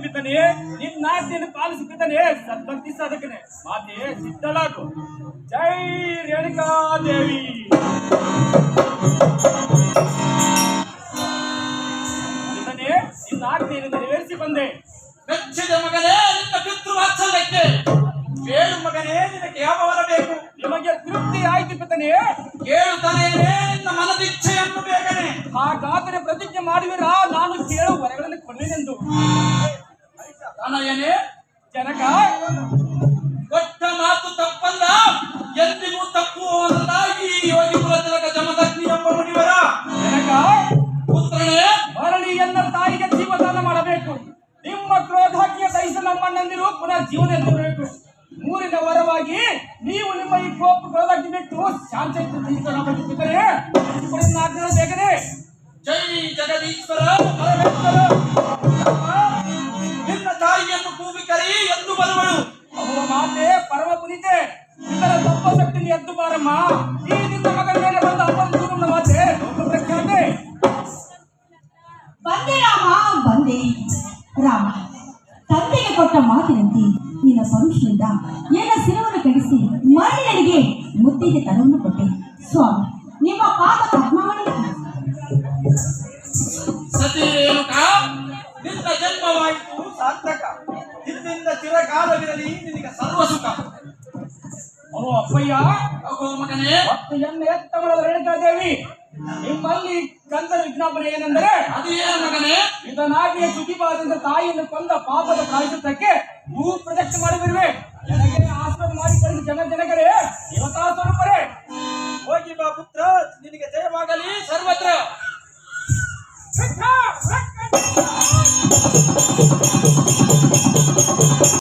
ಪಿತನೆ ನಿನ್ನ ಆಜ್ಞೆಯನ್ನು ಪಾಲಿಸು ಪಿತನೆ ಸದ್ಭಕ್ತಿ ಸಾಧಕನೇ ಮಾತೆ ಸಿದ್ಧಳಾಗು. ಜೈ ರೇಣುಕಾದೇವಿ. ಪಿತನೆ ನಿನ್ನ ಆಜ್ಞೆಯನ್ನು ನೆರವೇರಿಸಿ ಬಂದೆ. ಮೆಚ್ಚಿದ ಮಗನೇ ನಿನ್ನ ಪಿತೃವಾತ್ಸಲ್ಯಕ್ಕೆ ಕೇಳು ಮಗನೇ, ನಿನಗೆ ಯಾವ ವರ ಬೇಕು? ನಿಮಗೆ ತೃಪ್ತಿ ಆಯ್ತು ಪಿತನೆ. ಕೇಳುತ್ತಾನೆ ನಿನ್ನ ಮನದಿಚ್ಛೆಯನ್ನು ಬೇಗನೆ. ಹಾಗಾದರೆ ಪ್ರತಿಜ್ಞೆ ಮಾಡುವಿರಾ ನಾನು ಕೇಳು ವರಗಳನ್ನು ಕೊಡುವೆನೆಂದು? ತನಯನೇ ಜನಕ, ಕೊಟ್ಟ ಮಾತು ತಪ್ಪಲ್ಲ, ಎಂದಿಗೂ ತಪ್ಪುವವರದಾಗಿ ಯೋಗಿ ಕುಲತಿಲಕ ಜಮದಗ್ನಿ ಎಂಬ ಮುನಿವರ. ಜನಕ, ಪುತ್ರನೇ ಮರಳಿ ಎನ್ನ ತಾಯಿಗೆ ಜೀವದಾನ ಮಾಡಬೇಕು. ನಿಮ್ಮ ಕ್ರೋಧಾಜ್ಞೆ ಸಹಿಸ ನಮ್ಮಣ್ಣಂದಿರು ಪುನಃ ಜೀವನ ಎತ್ತಬೇಕು. ಮೂರಿನ ವರವಾಗಿ ನೀವು ನಿಮ್ಮ ಈ ಕೋಪ ಕ್ರೋಧಾಜ್ಞೆ ಬಿಟ್ಟು ಶಾಂತಿ ಪಿತರೆ ಬೇಕನೆ. ಜೈ ಜಗದೀಶ್ವರ. ನಿನ್ನ ತಾಯಿಯನ್ನು ಕೂಗಿ ಕರಿ ಎಂದು ಬರುವಳು. ಅವರ ಮಾತೆ ಪರಮ ಪುನಿತೆ. ಇದರ ತಪ್ಪ ಶಕ್ತಿని ಎದ್ದು ಬಾರಮ್ಮ. ಈ ನಿನ್ನ ಮಗನ ಮೇಲೆ ಬಂದ ಅಪ್ಪನ ದೂರನ ಮಾತೆ ದೊಡ್ಡ ಪ್ರಖ್ಯಾತೆ. ಬಂದೆ ರಾಮ, ಬಂದೆ ರಾಮ. ತಂದೆಗೆ ಕೊಟ್ಟ ಮಾತಿನಂತೆ ನಿನ್ನ ಪರುಷನಿಂದ ಎಲ್ಲ ಸಿರವನ್ನು ಕಡಿಸಿ ಮರಳಿಯರಿಗೆ ಮುತ್ತಿಗೆ ತರವನ್ನು ಕೊಟ್ಟೆ. ಸ್ವಾಮಿ, ನಿಮ್ಮ ಪಾದ ಪದ್ಮವನ್ನು ಸತಿ ರೇಣುಕಾ, ನಿನ್ನ ಜನ್ಮವಾಯಿತು ಸಾರ್ಥಕ. ಇಂದಿನಿಂದ ಚಿರಕಾಲವಿರಲಿ ನಿನಗೆ ಸರ್ವ ಸುಖ. ಓ ಅಪ್ಪಯ್ಯ, ಅಗೋ ಮಗನೇ, ಮತ್ತು ಎನ್ನ ಎತ್ತಮಳದ ರೇಣುಕಾದೇವಿ, ನಿಮ್ಮಲ್ಲಿ ಗಂಧ ವಿಜ್ಞಾಪನೆ ಏನೆಂದರೆ, ಅದೇನು ಮಗನೇ? ಇದನಾಗಿಯೇ ಸುದ್ದಿವಾದಿಂದ ತಾಯಿಯನ್ನು ಕೊಂದ ಪಾಪದ ಪ್ರಾಯಶ್ಚಿತ್ತಕ್ಕೆ ಭೂ ಪ್ರದಕ್ಷಿಣೆ ಮಾಡಿಬಿರುವೆ. ನನಗೆ ಆಶ್ರಮ ಮಾಡಿ ಕಳಿಸಿ ಜನಗರೇ ದೇವತಾ ಸ್ವರೂಪರೇ. ಹೋಗಿ ಬಾ ಪುತ್ರ, ನಿನಗೆ ಜಯವಾಗಲಿ ಸರ್ವತ್ರ.